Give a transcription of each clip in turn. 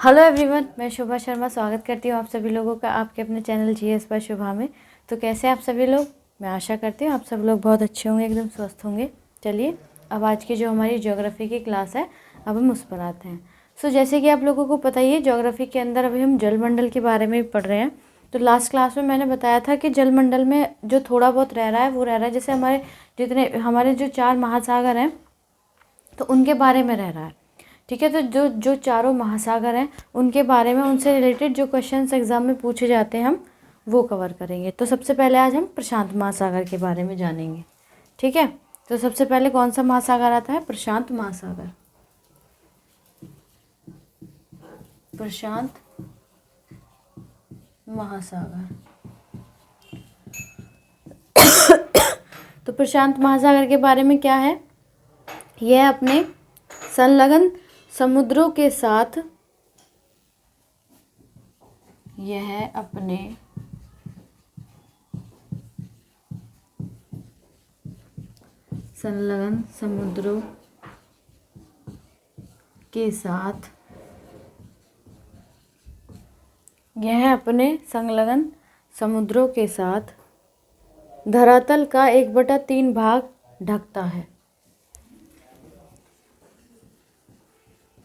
Hello everyone, मैं शुभा शर्मा स्वागत करती हूँ आप सभी लोगों का आपके अपने चैनल जीएस बाय शुभा में। तो कैसे आप सभी लोग? मैं आशा करती हूँ आप सब लोग बहुत अच्छे होंगे, एकदम स्वस्थ होंगे। चलिए अब आज की जो हमारी ज्योग्राफी की क्लास है अब हम उस पर आते हैं। जैसे कि आप लोगों को पता ही है, ज्योग्राफी के अंदर अभी हम जलमंडल के बारे में पढ़ रहे हैं। तो लास्ट क्लास में मैंने बताया था कि जलमंडल में जो थोड़ा बहुत रह रहा है वो रह रहा है, जैसे हमारे जो 4 महासागर हैं तो उनके बारे में रह रहा है। ठीक है, तो जो जो चारों महासागर हैं उनके बारे में, उनसे रिलेटेड जो क्वेश्चंस एग्जाम में पूछे जाते हैं हम वो कवर करेंगे। तो सबसे पहले आज हम प्रशांत महासागर के बारे में जानेंगे। ठीक है, तो सबसे पहले कौन सा महासागर आता है? प्रशांत महासागर। प्रशांत महासागर। तो प्रशांत महासागर के बारे में क्या है? यह अपने संलग्न समुद्रों के साथ संलग्न समुद्रों के साथ धरातल का 1/3 भाग ढकता है।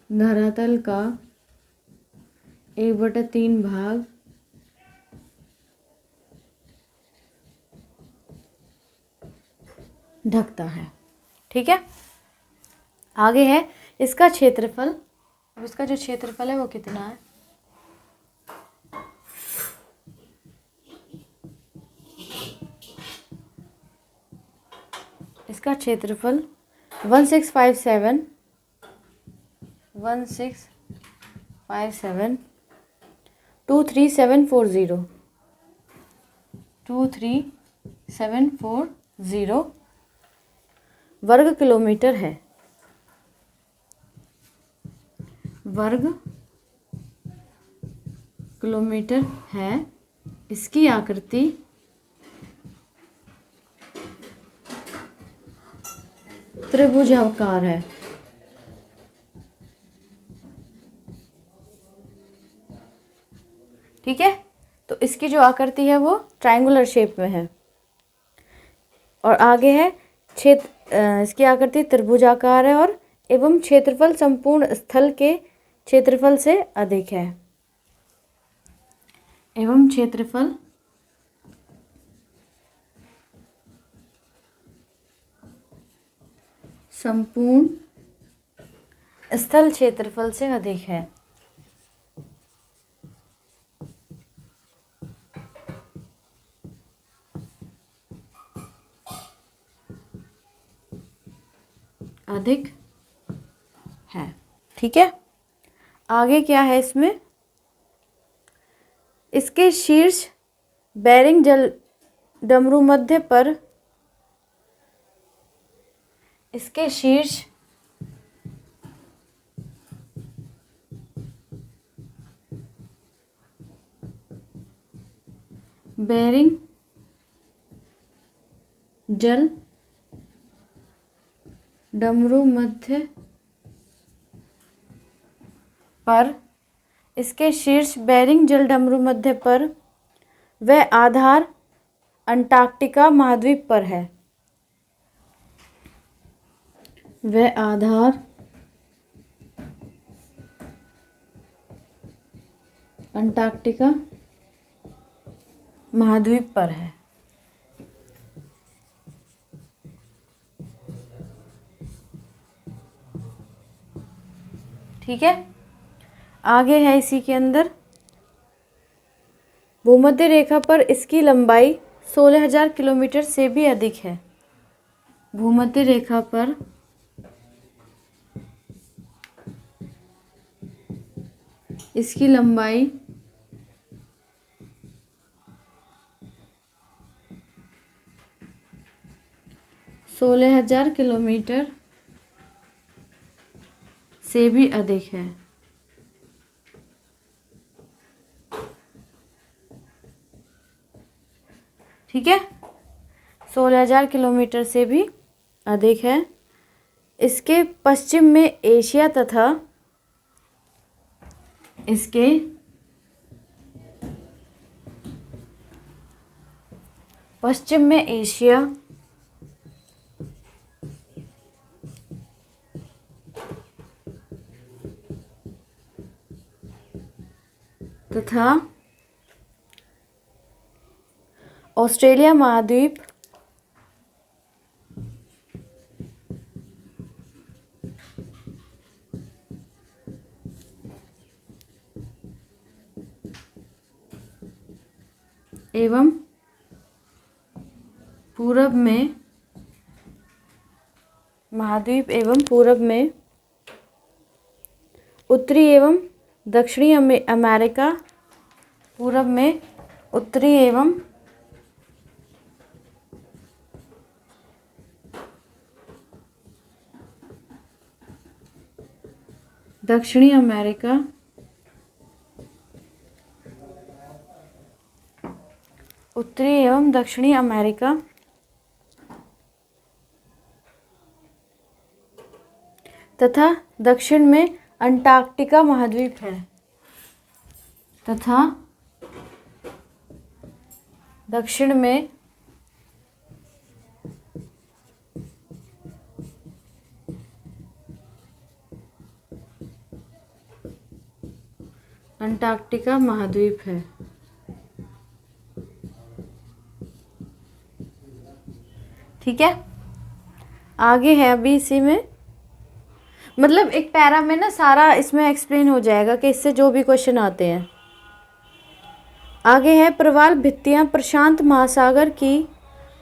धरातल का 1/3 भाग ढकता है। ठीक है, आगे है इसका क्षेत्रफल। अब इसका जो क्षेत्रफल है वो कितना है? इसका क्षेत्रफल 1657 23740 वर्ग किलोमीटर है। इसकी आकृति त्रिभुजाकार है। ठीक है, तो इसकी जो आकृति है वो ट्रायंगुलर शेप में है। और आगे है इसकी आकृति त्रिभुजाकार है और एवं क्षेत्रफल संपूर्ण स्थल के क्षेत्रफल से अधिक है। संपूर्ण स्थल क्षेत्रफल से अधिक है। ठीक है, आगे क्या है इसमें? इसके शीर्ष बेरिंग जल डमरू मध्य पर बेरिंग जल डमरू मध्य पर इसके शीर्ष बेरिंग जल डमरू मध्य पर वह आधार अंटार्कटिका महाद्वीप पर है। वह आधार अंटार्कटिका महाद्वीप पर है। ठीक है, आगे है इसी के अंदर भूमध्य रेखा पर इसकी लंबाई 16,000 किलोमीटर से भी अधिक है। भूमध्य रेखा पर इसकी लंबाई 16,000 किलोमीटर से भी अधिक है। ठीक है, 16,000 किलोमीटर से भी अधिक है। इसके पश्चिम में एशिया तथा इसके पश्चिम में एशिया तथा ऑस्ट्रेलिया महाद्वीप एवं पूरब में महाद्वीप एवं पूरब में उत्तरी एवं दक्षिणी अमेरिका, पूरब में उत्तरी एवं दक्षिणी अमेरिका, उत्तरी एवं दक्षिणी अमेरिका तथा दक्षिण में अंटार्कटिका महाद्वीप है, तथा दक्षिण में अंटार्कटिका महाद्वीप है। ठीक है, आगे है अभी इसी में, मतलब एक पैरा में ना सारा इसमें एक्सप्लेन हो जाएगा कि इससे जो भी क्वेश्चन आते हैं। आगे है प्रवाल भित्तियां प्रशांत महासागर की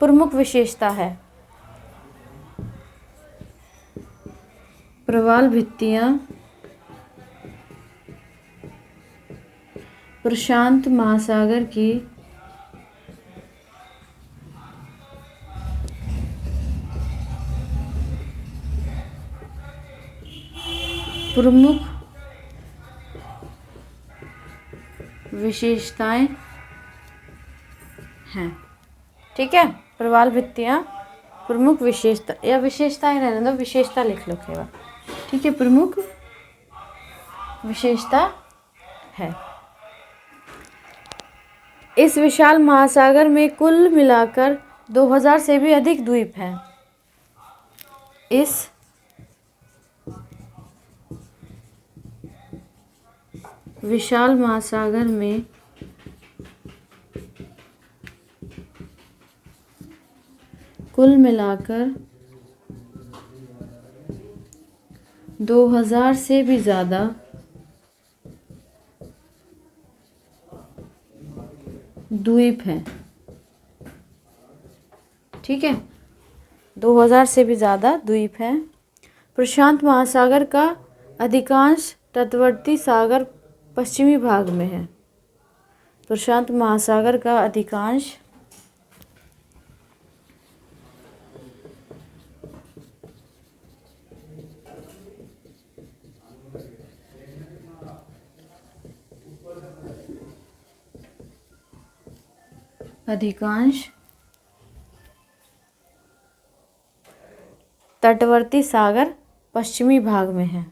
प्रमुख विशेषता है। प्रवाल भित्तियां प्रशांत महासागर की प्रमुख विशेषताएं हैं। ठीक है, प्रवाल भित्तियां प्रमुख विशेषता, या विशेषताएं रहने दो, विशेषता लिख लो केवल। ठीक है, प्रमुख विशेषता है। इस विशाल महासागर में कुल मिलाकर 2000 से भी अधिक द्वीप हैं। इस विशाल महासागर में कुल मिलाकर 2000 से भी ज़्यादा द्वीप हैं। ठीक है, 2000 से भी ज़्यादा द्वीप हैं। प्रशांत महासागर का अधिकांश तटवर्ती सागर पश्चिमी भाग में है। प्रशांत महासागर का अधिकांश तटवर्ती सागर पश्चिमी भाग में है।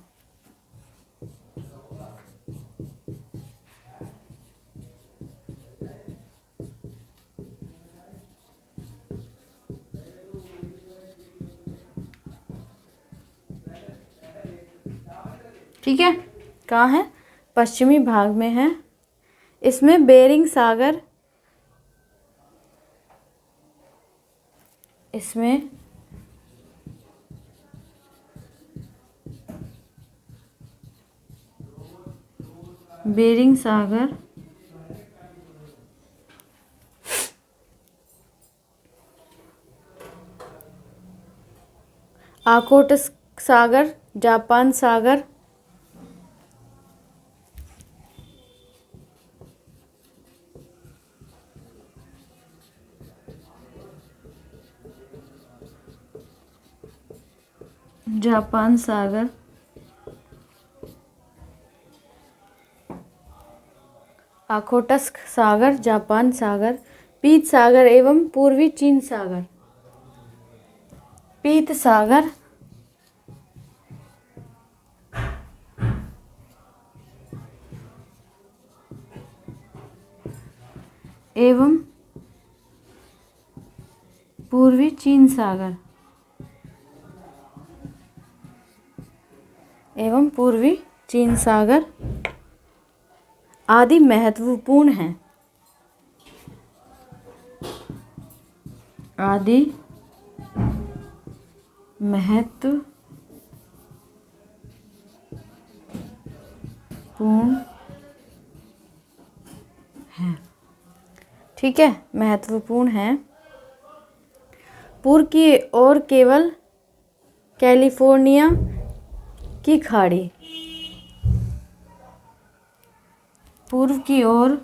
ठीक है, कहाँ है? पश्चिमी भाग में है। इसमें बेरिंग सागर, इसमें बेरिंग सागर, ओखोटस्क सागर, जापान सागर, जापान सागर, ओखोटस्क सागर, जापान सागर, पीत सागर एवं पूर्वी चीन सागर। पीत सागर, एवं पूर्वी चीन सागर एवं पूर्वी चीन सागर आदि महत्वपूर्ण हैं। आदि महत्वपूर्ण हैं। ठीक है, महत्वपूर्ण हैं। पूर्व की ओर केवल कैलिफोर्निया की खाड़ी, पूर्व की ओर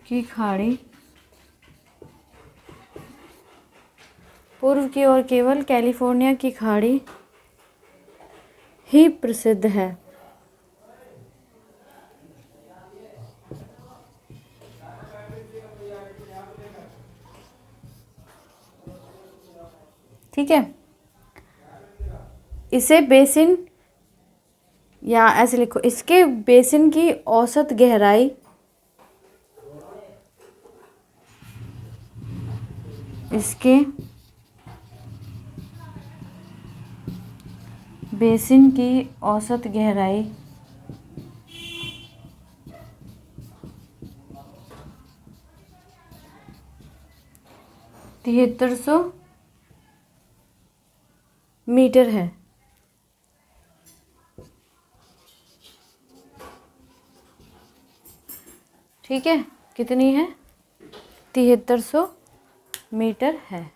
की खाड़ी, पूर्व की ओर केवल कैलिफोर्निया की खाड़ी ही प्रसिद्ध है। ठीक है, इसे बेसिन या ऐसे लिखो, इसके बेसिन की औसत गहराई इसके बेसिन की औसत गहराई 7300 मीटर है। ठीक है, कितनी है? 7300 मीटर है।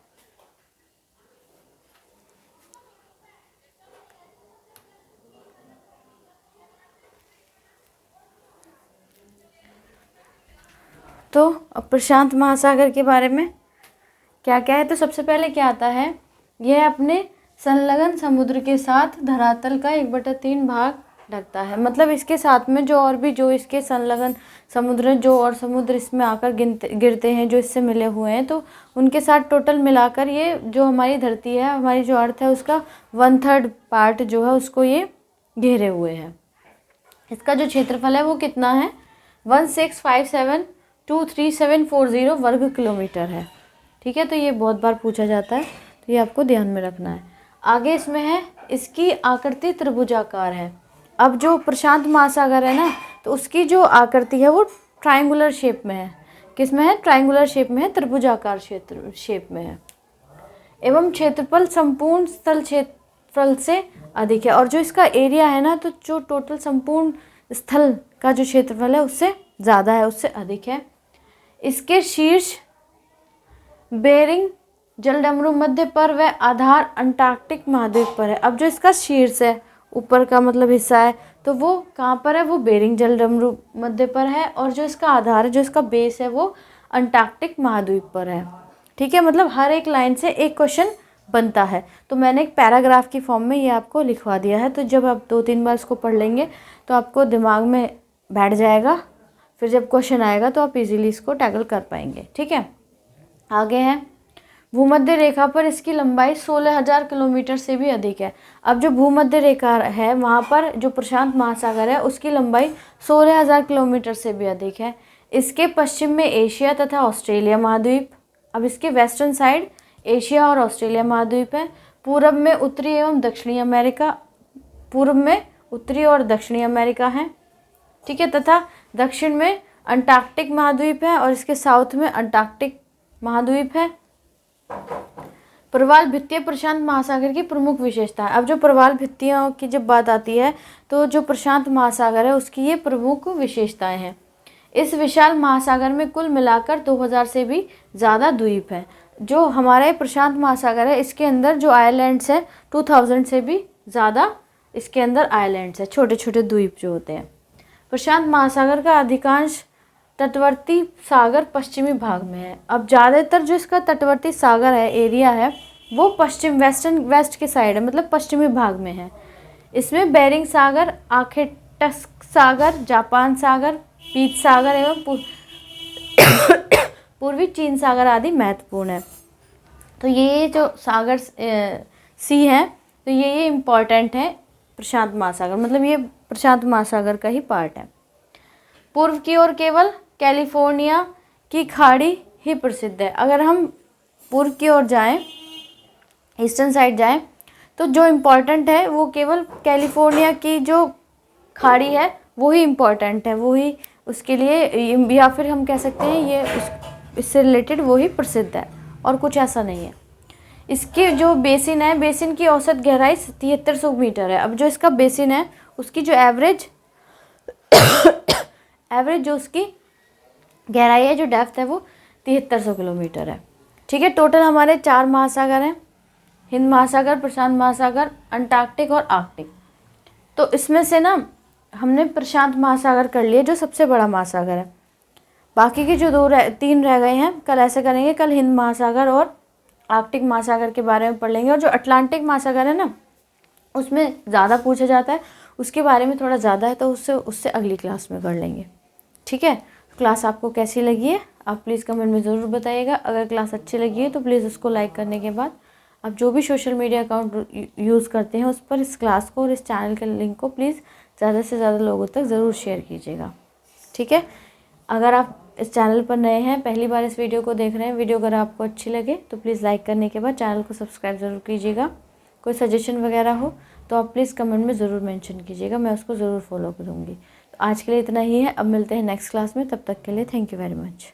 तो अब प्रशांत महासागर के बारे में क्या क्या है, तो सबसे पहले क्या आता है, यह अपने संलग्न समुद्र के साथ धरातल का 1/3 भाग ढकता है। मतलब इसके साथ में जो और भी जो इसके संलग्न समुद्र हैं, जो और समुद्र इसमें आकर गिरते हैं, जो इससे मिले हुए हैं, तो उनके साथ टोटल मिलाकर ये जो हमारी धरती है, हमारी जो अर्थ है, उसका 1/3 पार्ट जो है उसको ये घेरे हुए है। इसका जो क्षेत्रफल है वो कितना है? 16572370 वर्ग किलोमीटर है। ठीक है, तो ये बहुत बार पूछा जाता है, तो ये आपको ध्यान में रखना है। आगे इसमें है, इसकी आकृति त्रिभुजाकार है। अब जो प्रशांत महासागर है ना, तो उसकी जो आकृति है वो ट्रायंगुलर शेप में है। किस में है? ट्रायंगुलर शेप में है, त्रिभुजाकार क्षेत्र शेप में है। एवं क्षेत्रफल संपूर्ण स्थल क्षेत्रफल से अधिक है। और जो इसका एरिया है ना, तो जो टोटल संपूर्ण स्थल का जो क्षेत्रफल है उससे ज़्यादा है, उससे अधिक है। इसके शीर्ष बेरिंग जलडमरू मध्य पर व आधार अंटार्कटिक महाद्वीप पर है। अब जो इसका शीर्ष है, ऊपर का मतलब हिस्सा है, तो वो कहाँ पर है? वो बेरिंग जलडमरू मध्य पर है। और जो इसका आधार है, जो इसका बेस है, वो अंटार्कटिक महाद्वीप पर है। ठीक है, मतलब हर एक लाइन से एक क्वेश्चन बनता है। तो मैंने एक पैराग्राफ की फॉर्म में ये आपको लिखवा दिया है, तो जब आप 2-3 बार इसको पढ़ लेंगे तो आपको दिमाग में बैठ जाएगा। फिर जब क्वेश्चन आएगा तो आप इजीली इसको टैकल कर पाएंगे। ठीक है, आगे है, भूमध्य रेखा पर इसकी लंबाई 16,000 किलोमीटर से भी अधिक है। अब जो भूमध्य रेखा है, वहाँ पर जो प्रशांत महासागर है, उसकी लंबाई 16,000 किलोमीटर से भी अधिक है। इसके पश्चिम में एशिया तथा ऑस्ट्रेलिया महाद्वीप। अब इसके वेस्टर्न साइड एशिया और ऑस्ट्रेलिया महाद्वीप है। पूर्व में उत्तरी एवं दक्षिणी अमेरिका, पूर्व में उत्तरी और दक्षिणी अमेरिका है। ठीक है, तथा दक्षिण में अंटार्कटिक महाद्वीप है और इसके साउथ में अंटार्कटिक महाद्वीप है। प्रवाल भित्तियां प्रशांत महासागर की प्रमुख विशेषता है। अब जो प्रवाल भित्तियों की जब बात आती है, तो जो प्रशांत महासागर है उसकी ये प्रमुख विशेषताएं हैं। इस विशाल महासागर में कुल मिलाकर 2000 से भी ज़्यादा द्वीप हैं। जो हमारे प्रशांत महासागर है, इसके अंदर जो आइलैंड्स है 2000 से भी ज़्यादा इसके अंदर आइलैंड्स है, छोटे छोटे द्वीप जो होते हैं। प्रशांत महासागर का अधिकांश तटवर्ती सागर पश्चिमी भाग में है। अब ज़्यादातर जो इसका तटवर्ती सागर है, एरिया है, वो पश्चिम वेस्ट के साइड है, मतलब पश्चिमी भाग में है। इसमें बेरिंग सागर, आर्कटिक सागर, जापान सागर, पीत सागर एवं पूर्वी चीन सागर आदि महत्वपूर्ण है। तो ये जो सागर सी है तो ये इम्पॉर्टेंट है प्रशांत महासागर, मतलब ये प्रशांत महासागर का ही पार्ट है। पूर्व की ओर केवल कैलिफोर्निया की खाड़ी ही प्रसिद्ध है। अगर हम पूर्व की ओर जाएं, ईस्टर्न साइड जाएं, तो जो इम्पोर्टेंट है वो केवल कैलिफोर्निया की जो खाड़ी है वो ही इम्पोर्टेंट है, वो ही उसके लिए, या फिर हम कह सकते हैं ये इससे रिलेटेड वो ही प्रसिद्ध है और कुछ ऐसा नहीं है। इसके जो बेसिन है, बेसिन की औसत गहराई 7300 मीटर है। अब जो इसका बेसिन है उसकी जो एवरेज जो उसकी गहराई है, जो डेप्थ है वो 7300 किलोमीटर है। ठीक है, टोटल हमारे 4 महासागर हैं, हिंद महासागर, प्रशांत महासागर, अंटार्कटिक और आर्कटिक। तो इसमें से ना हमने प्रशांत महासागर कर लिया जो सबसे बड़ा महासागर है। बाकी के जो 3 रह गए हैं, कल ऐसे करेंगे, कल हिंद महासागर और आर्कटिक महासागर के बारे में पढ़ लेंगे। और जो अटलांटिक महासागर है ना उसमें ज़्यादा पूछा जाता है, उसके बारे में थोड़ा ज़्यादा है, तो उससे अगली क्लास में कर लेंगे। ठीक है, क्लास आपको कैसी लगी है आप प्लीज़ कमेंट में ज़रूर बताइएगा। अगर क्लास अच्छी लगी है तो प्लीज़ उसको लाइक करने के बाद आप जो भी सोशल मीडिया अकाउंट यूज़ करते हैं उस पर इस क्लास को और इस चैनल के लिंक को प्लीज़ ज़्यादा से ज़्यादा लोगों तक ज़रूर शेयर कीजिएगा। ठीक है, अगर आप इस चैनल पर नए हैं, पहली बार इस वीडियो को देख रहे हैं, वीडियो अगर आपको अच्छी लगे तो प्लीज़ लाइक करने के बाद चैनल को सब्सक्राइब ज़रूर कीजिएगा। कोई सजेशन वगैरह हो तो आप प्लीज़ कमेंट में ज़रूर मेंशन कीजिएगा, मैं उसको ज़रूर फॉलो करूँगी। तो आज के लिए इतना ही है, अब मिलते हैं नेक्स्ट क्लास में, तब तक के लिए थैंक यू वेरी मच।